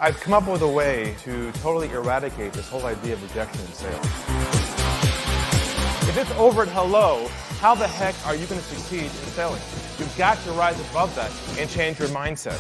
I've come up with a way to totally eradicate this whole idea of rejection in sales. If it's over at hello, how the heck are you going to succeed in selling? You've got to rise above that and change your mindset.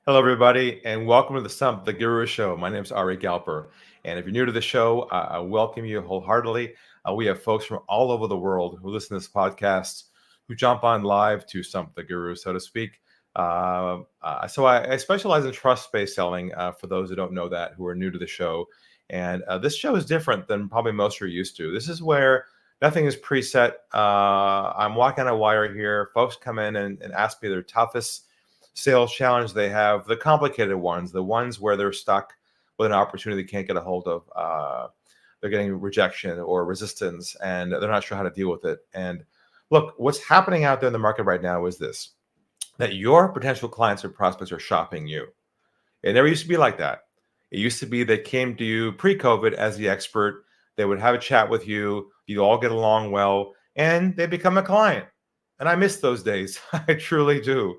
Hello, everybody, and welcome to the Stump The Guru Show. My name is Ari Galper, and if you're new to the show, I welcome you wholeheartedly. We have folks from all over the world who listen to this podcast, who jump on live to Stump The Guru, so to speak. So I specialize in trust-based selling, for those who don't know that, who are new to the show. And this show is different than probably most are used to. This is where nothing is preset. I'm walking on a wire here. Folks come in and ask me their toughest sales challenge they have, the complicated ones, the ones where they're stuck with an opportunity they can't get a hold of. They're getting rejection or resistance, and they're not sure how to deal with it. And look, what's happening out there in the market right now is this, that your potential clients or prospects are shopping you. It never used to be like that. It used to be they came to you pre-COVID as the expert. They would have a chat with you. You all get along well, and they become a client. And I miss those days. I truly do.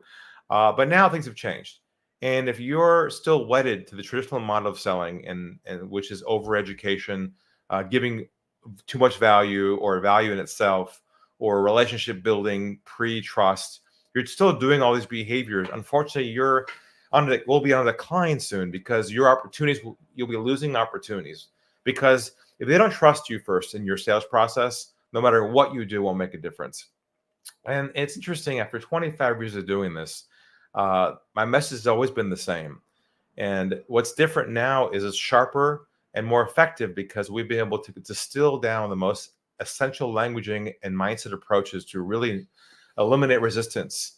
But now things have changed. And if you're still wedded to the traditional model of selling, and which is overeducation, giving too much value or value in itself, or relationship building pre-trust, you're still doing all these behaviors. Unfortunately, will be on a decline soon, because your opportunities, you'll be losing opportunities. Because if they don't trust you first in your sales process, no matter what you do, won't make a difference. And it's interesting, after 25 years of doing this, my message has always been the same. And what's different now is it's sharper and more effective, because we've been able to distill down the most essential languaging and mindset approaches to really eliminate resistance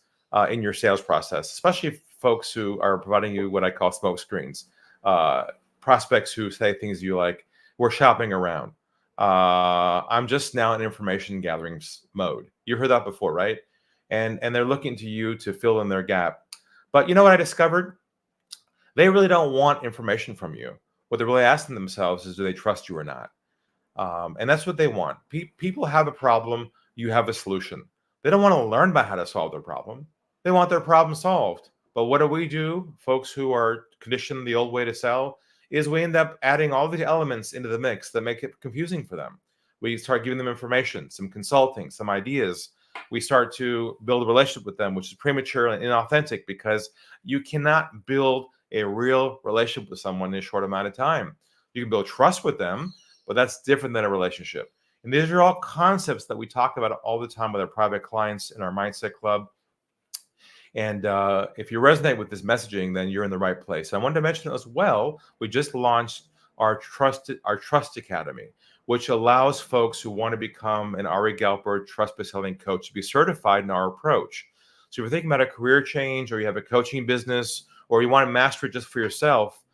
in your sales process, especially folks who are providing you what I call smoke screens, prospects who say things you like, we're shopping around. I'm just now in information gathering mode. You heard that before, right? And they're looking to you to fill in their gap. But you know what I discovered? They really don't want information from you. What they're really asking themselves is, do they trust you or not? And that's what they want. People have a problem. You have a solution. They don't want to learn about how to solve their problem. They want their problem solved. But what do? Folks who are conditioned the old way to sell, is we end up adding all these elements into the mix that make it confusing for them. We start giving them information, some consulting, some ideas. We start to build a relationship with them, which is premature and inauthentic, because you cannot build a real relationship with someone in a short amount of time. You can build trust with them, but that's different than a relationship. And these are all concepts that we talk about all the time with our private clients in our Mindset Club. And if you resonate with this messaging, then you're in the right place. I wanted to mention as well, we just launched our Trust Academy, which allows folks who want to become an Ari Galper trust-based selling coach to be certified in our approach. So if you're thinking about a career change, or you have a coaching business, or you want to master it just for yourself,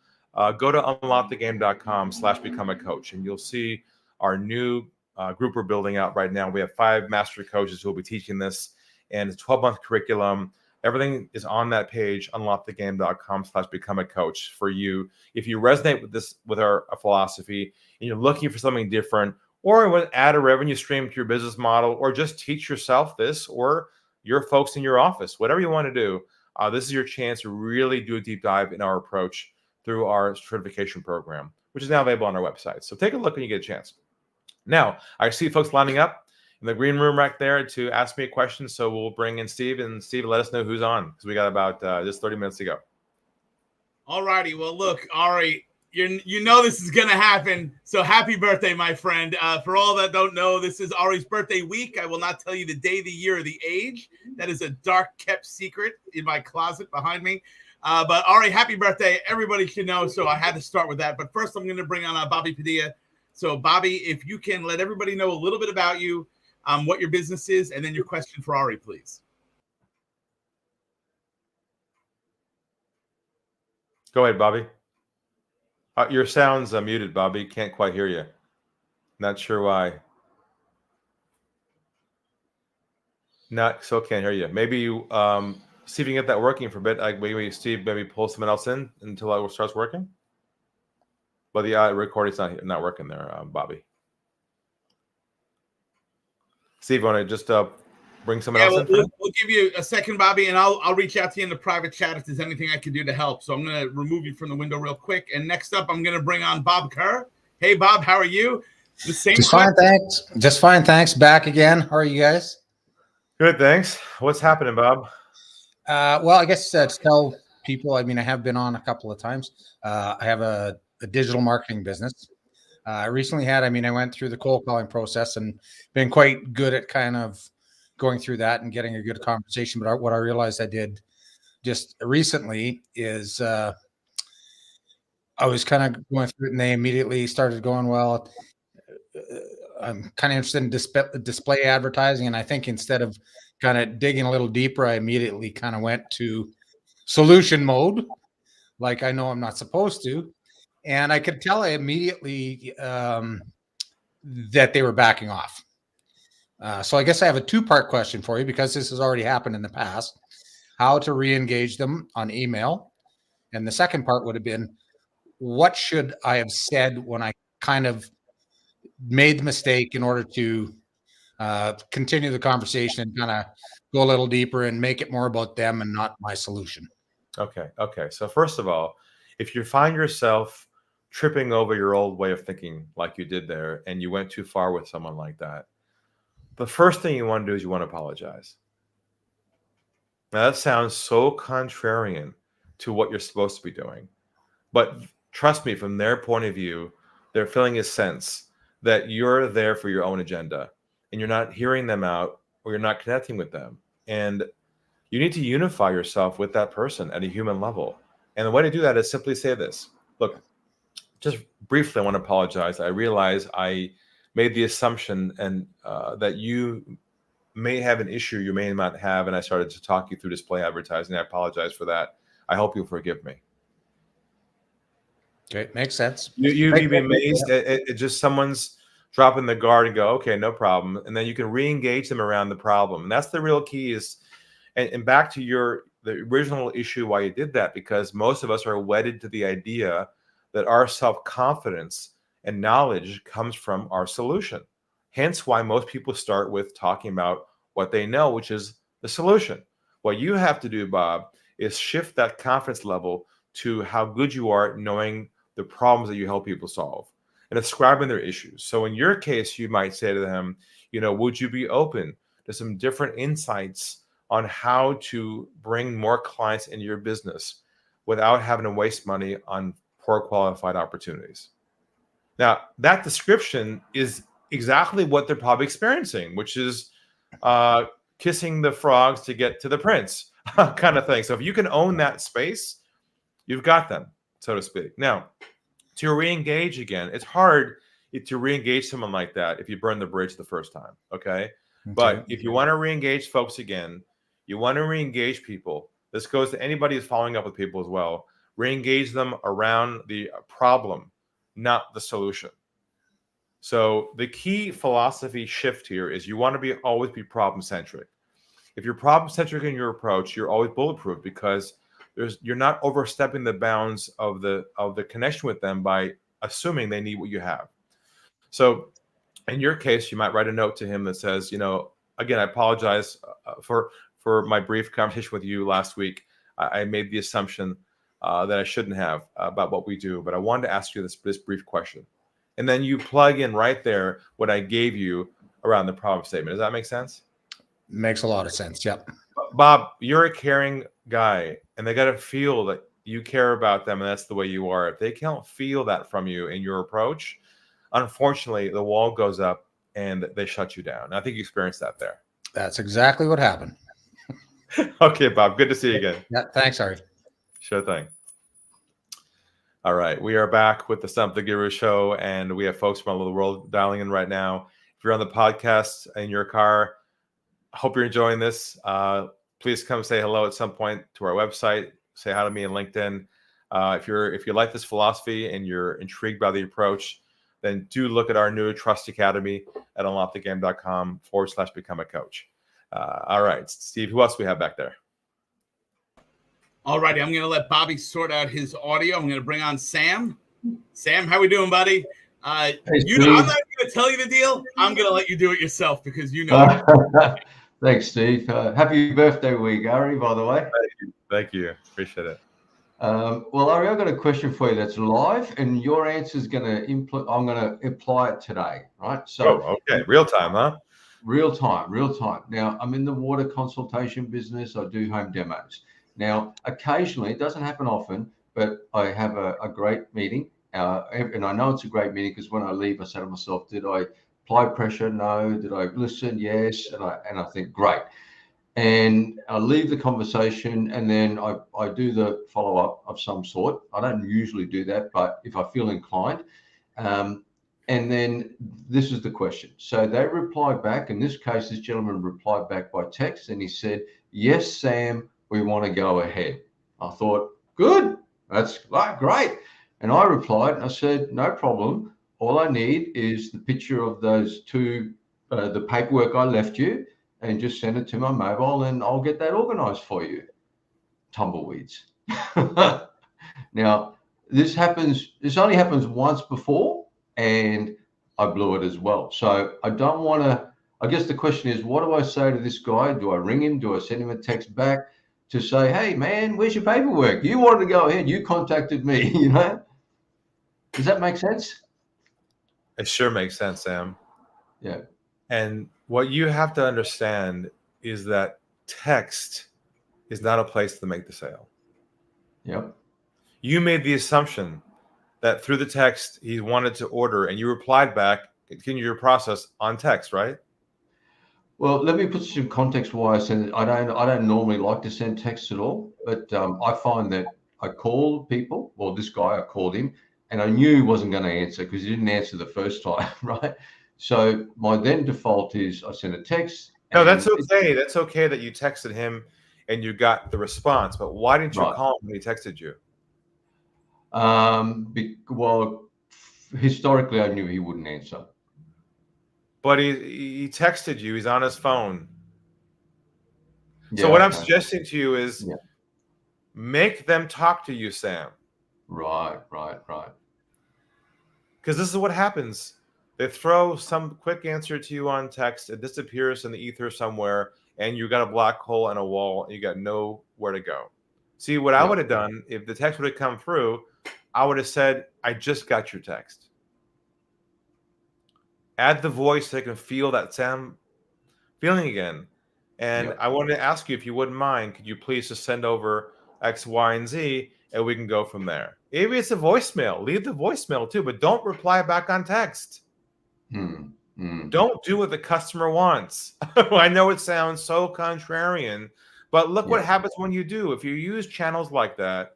go to unlockthegame.com/become a coach, and you'll see our new group we're building out right now. We have 5 master coaches who will be teaching this, and it's a 12-month curriculum. Everything is on that page, unlockthegame.com/become a coach, for you. If you resonate with our philosophy, and you're looking for something different, or add a revenue stream to your business model, or just teach yourself this, or your folks in your office, whatever you want to do, this is your chance to really do a deep dive in our approach through our certification program, which is now available on our website. So take a look when you get a chance. Now, I see folks lining up in the green room right there to ask me a question. So we'll bring in Steve, and Steve, let us know who's on, because we got about just 30 minutes to go. All righty. Well, look, Ari, you know this is going to happen. So happy birthday, my friend. For all that don't know, this is Ari's birthday week. I will not tell you the day, the year, or the age. That is a dark kept secret in my closet behind me. But Ari, happy birthday. Everybody should know. So I had to start with that. But first, I'm going to bring on Bobby Padilla. So Bobby, if you can let everybody know a little bit about you, what your business is, and then your question for Ari, please. Go ahead, Bobby. Your sound's muted, Bobby. Can't quite hear you. Not sure why. Still can't hear you. Maybe you see if you can get that working for a bit. Maybe Steve, pull someone else in until it starts working. But the recording's not working there, Bobby. Steve, want to just bring someone else in? We'll give you a second, Bobby, and I'll reach out to you in the private chat if there's anything I can do to help. So I'm going to remove you from the window real quick. And next up, I'm going to bring on Bob Kerr. Hey, Bob, how are you? The same. Just fine, thanks. Just fine, thanks. Back again. How are you guys? Good, thanks. What's happening, Bob? Well, I guess to tell people, I mean, I have been on a couple of times. I have a digital marketing business. I recently had, I went through the cold calling process and been quite good at kind of going through that and getting a good conversation. But what I realized I did just recently is I was kind of going through it and they immediately started going, well, I'm kind of interested in display advertising. And I think instead of kind of digging a little deeper, I immediately kind of went to solution mode, like I know I'm not supposed to. And I could tell immediately that they were backing off. So I guess I have a two-part question for you, because this has already happened in the past: how to re-engage them on email. And the second part would have been, what should I have said when I kind of made the mistake in order to continue the conversation and kind of go a little deeper and make it more about them and not my solution. Okay. So first of all, if you find yourself tripping over your old way of thinking like you did there, and you went too far with someone like that, the first thing you want to do is you want to apologize. Now, that sounds so contrarian to what you're supposed to be doing. But trust me, from their point of view, they're feeling a sense that you're there for your own agenda and you're not hearing them out, or you're not connecting with them. And you need to unify yourself with that person at a human level. And the way to do that is simply say this: look, just briefly, I want to apologize. I realize I made the assumption and that you may have an issue you may not have, and I started to talk you through display advertising. I apologize for that. I hope you'll forgive me. Okay, makes sense. You'd be amazed at just someone's dropping the guard and go, okay, no problem. And then you can re-engage them around the problem. And that's the real key is, and back to the original issue why you did that, because most of us are wedded to the idea that our self-confidence and knowledge comes from our solution. Hence why most people start with talking about what they know, which is the solution. What you have to do, Bob, is shift that confidence level to how good you are at knowing the problems that you help people solve and describing their issues. So in your case, you might say to them, would you be open to some different insights on how to bring more clients into your business without having to waste money on poor qualified opportunities? Now, that description is exactly what they're probably experiencing, which is kissing the frogs to get to the prince kind of thing. So if you can own that space, you've got them, so to speak. Now, to re-engage again, it's hard to re-engage someone like that if you burn the bridge the first time, okay? But if you want to re-engage folks again, you want to re-engage people. This goes to anybody who's following up with people as well. Re-engage them around the problem, not the solution. So the key philosophy shift here is you want to always be problem-centric. If you're problem-centric in your approach, you're always bulletproof, because you're not overstepping the bounds of the connection with them by assuming they need what you have. So in your case, you might write a note to him that says, again, I apologize for my brief conversation with you last week. I made the assumption that I shouldn't have about what we do, but I wanted to ask you this brief question. And then you plug in right there what I gave you around the problem statement. Does that make sense? Makes a lot of sense. Yep. Bob, you're a caring guy, and they got to feel that you care about them, and that's the way you are. If they can't feel that from you in your approach, unfortunately, the wall goes up and they shut you down. I think you experienced that there. That's exactly what happened. Okay, Bob, good to see you again. Yeah, thanks, Ari. Sure thing. All right, we are back with the Stump the Guru show, and we have folks from all over the world dialing in right now. If you're on the podcast in your car, I hope you're enjoying this. Please come say hello at some point to our website. Say hi to me on LinkedIn. If you like this philosophy and you're intrigued by the approach, then do look at our new Trust Academy at unlockthegame.com/become a coach. All right, Steve, who else do we have back there? All righty, I'm going to let Bobby sort out his audio. I'm going to bring on Sam. Sam, how we doing, buddy? I'm not going to tell you the deal. I'm going to let you do it yourself because you know. Thanks, Steve. Happy birthday week, Ari, by the way. Thank you. Appreciate it. Well, Ari, I've got a question for you that's live, and your answer is going to I'm going to apply it today, right? So, okay. Real time, huh? Real time. Now, I'm in the water consultation business. I do home demos. Now, occasionally, it doesn't happen often, but I have a great meeting. And I know it's a great meeting because when I leave, I say to myself, did I apply pressure? No. Did I listen? Yes. And I think, great. And I leave the conversation, and then I do the follow-up of some sort. I don't usually do that, but if I feel inclined. And then this is the question. So they replied back. In this case, this gentleman replied back by text, and he said, yes, Sam, we want to go ahead. I thought, good, that's great. And I replied, and I said, no problem. All I need is the picture of those two, the paperwork I left you, and just send it to my mobile, and I'll get that organized for you. Tumbleweeds. Now, this only happens once before, and I blew it as well. So I don't want to, I guess the question is, what do I say to this guy? Do I ring him? Do I send him a text back to say, hey, man, where's your paperwork? You wanted to go ahead. You contacted me, Does that make sense? It sure makes sense, Sam. Yeah. And what you have to understand is that text is not a place to make the sale. Yep. You made the assumption that through the text he wanted to order, and you replied back, continue your process on text, right? Well, let me put some context why I send it. I don't normally like to send texts at all, but I find that I call people. Well, this guy, I called him, and I knew he wasn't going to answer because he didn't answer the first time, right? So my then default is I send a text. No, that's okay. That's okay that you texted him and you got the response, but why didn't you call him when he texted you? Well, historically, I knew he wouldn't answer. But he texted you. He's on his phone. Yeah, so what I'm suggesting to you is make them talk to you, Sam. Right. Because this is what happens. They throw some quick answer to you on text. It disappears in the ether somewhere, and you got a black hole and a wall, and you got nowhere to go. See, what I would have done, if the text would have come through, I would have said, I just got your text. Add the voice so they can feel that Sam feeling again. And I wanted to ask you, if you wouldn't mind, could you please just send over X, Y, and Z, and we can go from there. Maybe it's a voicemail. Leave the voicemail too, but don't reply back on text. Don't do what the customer wants. I know it sounds so contrarian, but look what happens when you do. If you use channels like that,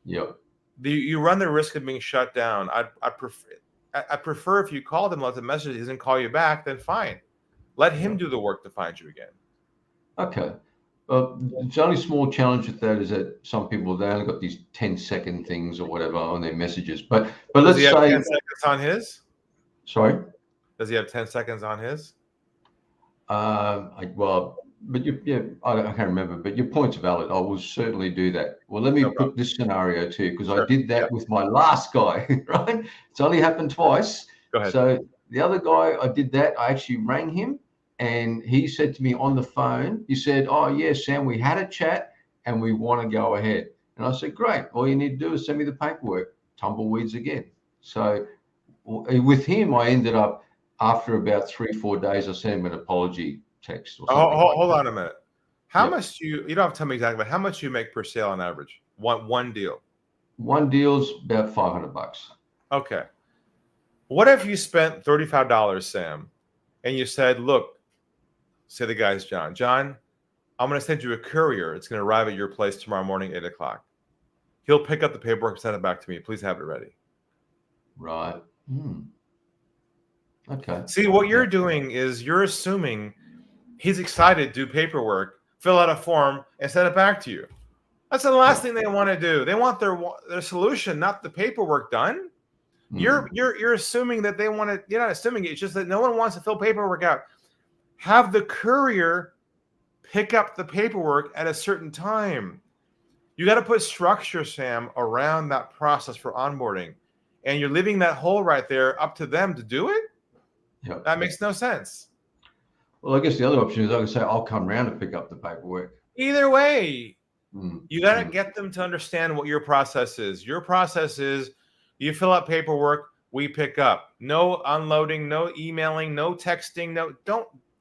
you run the risk of being shut down. I prefer if you call them, let the message, he doesn't call you back, then fine. Let him do the work to find you again. Okay. The only small challenge with that is that some people, they only got these 10-second things or whatever on their messages. But let's say 10 seconds on his? Sorry? Does he have 10 seconds on his? I can't remember, but your point's valid. I will certainly do that. Well, let me put this scenario too, because I did that with my last guy, right? It's only happened twice. Go ahead. So the other guy, I did that. I actually rang him, and he said to me on the phone, he said, oh, yeah, Sam, we had a chat and we want to go ahead. And I said, great. All you need to do is send me the paperwork. Tumbleweeds again. So with him, I ended up, after about 3-4 days, I sent him an apology text. Or Hold on a minute. How much you don't have to tell me exactly, but how much you make per sale on average? One deal. One deal's about $500. Okay. What if you spent $35, Sam, and you said, look, say the guy's John. John, I'm going to send you a courier. It's going to arrive at your place tomorrow morning, 8 o'clock. He'll pick up the paperwork and send it back to me. Please have it ready. Right. Okay. See, what you're doing is you're assuming he's excited to do paperwork, fill out a form, and send it back to you. That's the last thing they want to do. They want their solution, not the paperwork done. You're assuming that they want to. You're not assuming it. It's just that no one wants to fill paperwork out. Have the courier pick up the paperwork at a certain time. You got to put structure, Sam, around that process for onboarding, and you're leaving that hole right there up to them to do it. That makes no sense. Well, I guess the other option is I can say I'll come round and pick up the paperwork. Either way, Mm, you got to mm. get them to understand what your process is. Your process is you fill out paperwork, we pick up. No unloading, no emailing, no texting,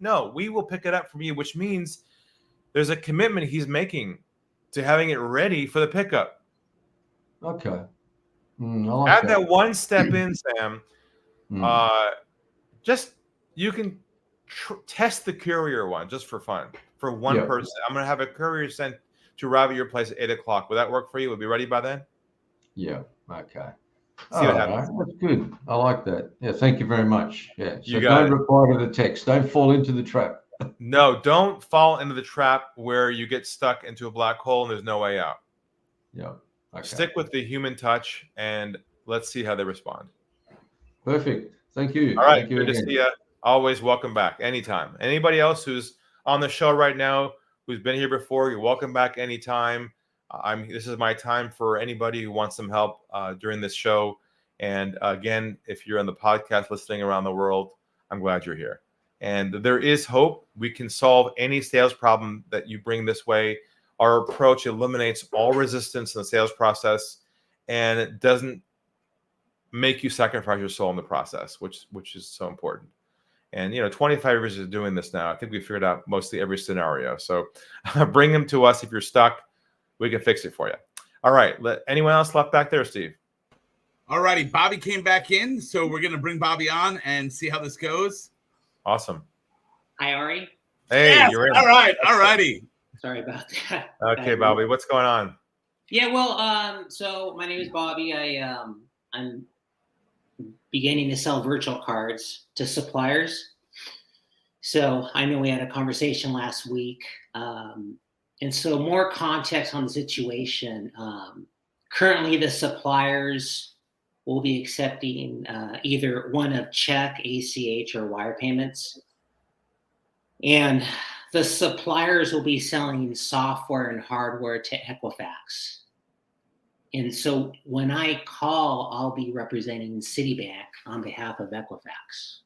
no, we will pick it up from you, which means there's a commitment he's making to having it ready for the pickup. Okay. I like Add that one step in, Sam. Mm. Just you can test the courier one just for fun for one Yeah. person. I'm going to have a courier sent to arrive at your place at 8:00. Will that work for you? Will it be ready by then? Yeah. Okay. See what All happens. right. That's good. I like that. Yeah. Thank you very much. Yeah. So You got don't it. reply to the text. Don't fall into the trap. No, don't fall into the trap where you get stuck into a black hole and there's no way out. Yeah. Okay. Stick with the human touch and let's see how they respond. Perfect. Thank you. All right. Thank you Good to again. see you. Always welcome back anytime. Anybody else who's on the show right now who's been here before, you're welcome back anytime. This is my time for anybody who wants some help during this show. And again, if you're on the podcast listening around the world, I'm glad you're here. And there is hope. We can solve any sales problem that you bring this way. Our approach eliminates all resistance in the sales process, and it doesn't make you sacrifice your soul in the process, which is so important. And 25 years of doing this now, I think we figured out mostly every scenario. So bring them to us if you're stuck. We can fix it for you. All right. Anyone else left back there, Steve? All righty. Bobby came back in, so we're going to bring Bobby on and see how this goes. Awesome. Hi, Ari. Hey, yes, you're in. All right. All righty. Sorry about that. Okay, Bobby, what's going on? Yeah, well, so my name is Bobby. I'm beginning to sell virtual cards to suppliers. So I know we had a conversation last week. And so more context on the situation. Currently, the suppliers will be accepting either one of check, ACH, or wire payments. And the suppliers will be selling software and hardware to Equifax. And so when I call, I'll be representing Citibank on behalf of Equifax.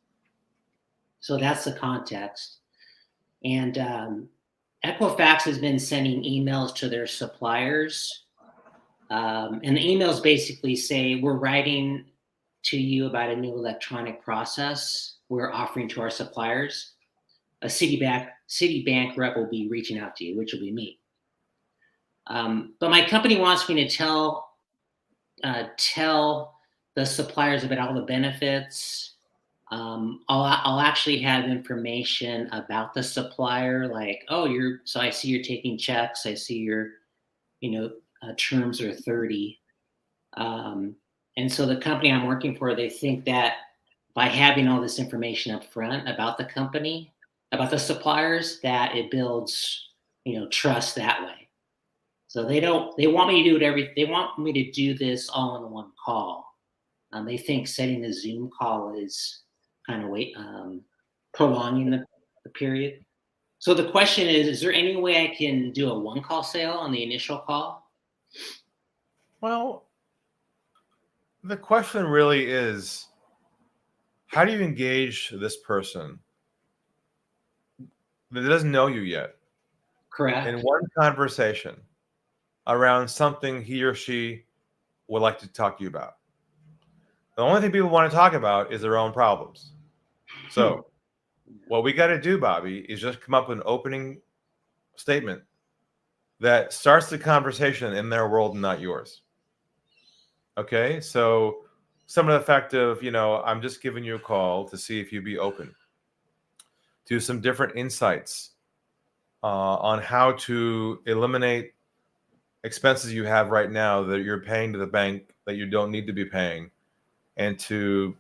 So that's the context. And Equifax has been sending emails to their suppliers. And the emails basically say, we're writing to you about a new electronic process we're offering to our suppliers. A Citibank rep will be reaching out to you, which will be me. But my company wants me to tell the suppliers about all the benefits. I'll actually have information about the supplier, like, so I see you're taking checks. I see your, terms are 30. And so the company I'm working for, they think that by having all this information up front about the company, about the suppliers, that it builds, trust that way. So they want me to do they want me to do this all in one call. They think setting a Zoom call is kind of prolonging the period. So the question is there any way I can do a one-call sale on the initial call? Well, the question really is, how do you engage this person that doesn't know you yet? Correct. In one conversation around something he or she would like to talk to you about. The only thing people want to talk about is their own problems. So what we got to do, Bobby, is just come up with an opening statement that starts the conversation in their world and not yours. Okay, so some of the fact of, I'm just giving you a call to see if you'd be open to some different insights on how to eliminate expenses you have right now that you're paying to the bank that you don't need to be paying, and to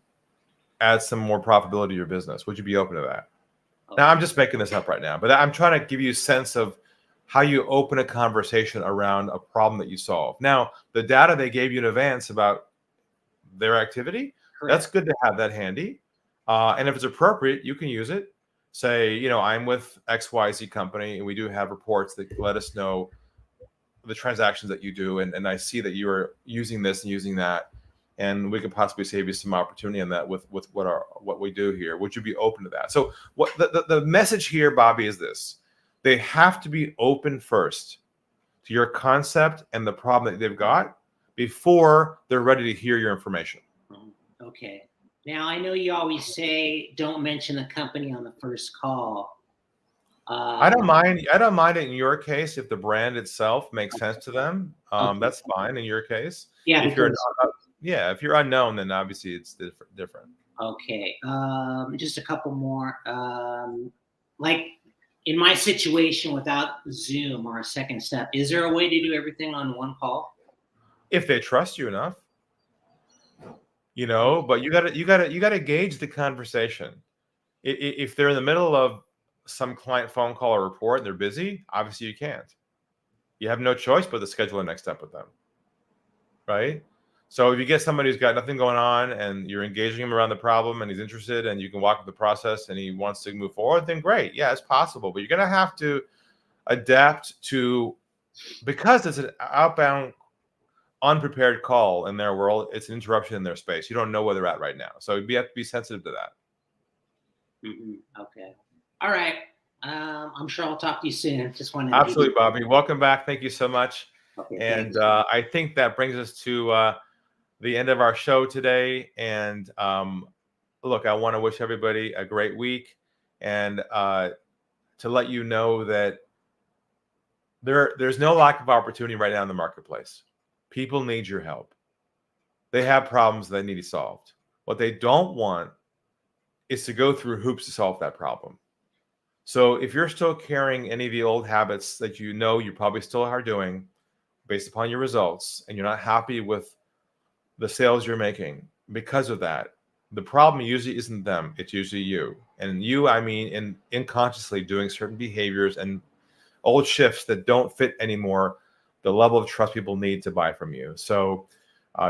add some more profitability to your business. Would you be open to that? Okay. Now, I'm just making this up right now, but I'm trying to give you a sense of how you open a conversation around a problem that you solve. Now, the data they gave you in advance about their activity, correct, that's good to have that handy. And if it's appropriate, you can use it. Say, I'm with XYZ company, and we do have reports that let us know the transactions that you do. And I see that you are using this and using that. and we could possibly save you some opportunity on that with what we do here. Would you be open to that? So what the message here, Bobby, is this: they have to be open first to your concept and the problem that they've got before they're ready to hear your information. Okay. Now, I know you always say don't mention the company on the first call. I don't mind. I don't mind it in your case if the brand itself makes sense to them. That's fine in your case. Yeah. If you're unknown, then obviously it's different. Okay. Just a couple more. Like in my situation without Zoom or a second step, is there a way to do everything on one call? If they trust you enough, but you gotta gauge the conversation. If they're in the middle of some client phone call or report and they're busy, obviously you can't. You have no choice but to schedule a next step with them, right? So if you get somebody who's got nothing going on and you're engaging him around the problem and he's interested and you can walk through the process and he wants to move forward, then great. Yeah, it's possible. But you're going to have to adapt to, because it's an outbound, unprepared call in their world, it's an interruption in their space. You don't know where they're at right now. So you have to be sensitive to that. Okay. All right. I'm sure I'll talk to you soon. Just wanted Absolutely, Bobby. Welcome back. Thank you so much. Okay, and I think that brings us to the end of our show today. And look, I want to wish everybody a great week, and to let you know that there's no lack of opportunity right now in the marketplace. People need your help. They have problems that need solved. What they don't want is to go through hoops to solve that problem. So if you're still carrying any of the old habits that you probably still are doing based upon your results, and you're not happy with the sales you're making because of that, the problem usually isn't them, it's usually you. And you, I mean, unconsciously doing certain behaviors and old shifts that don't fit anymore the level of trust people need to buy from you. So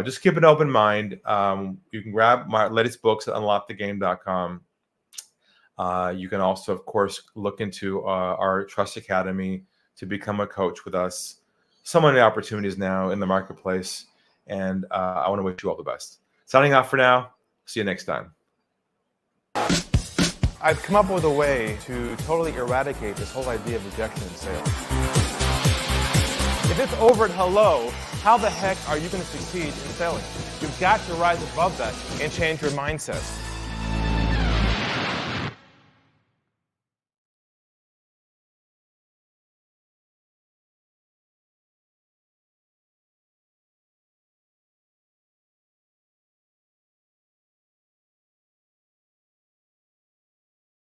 just keep an open mind. You can grab my latest books at unlockthegame.com. You can also, of course, look into our Trust Academy to become a coach with us. So many opportunities now in the marketplace, and I want to wish you all the best. Signing off for now. See you next time. I've come up with a way to totally eradicate this whole idea of rejection in sales. If it's over at hello, how the heck are you going to succeed in selling? You've got to rise above that and change your mindset.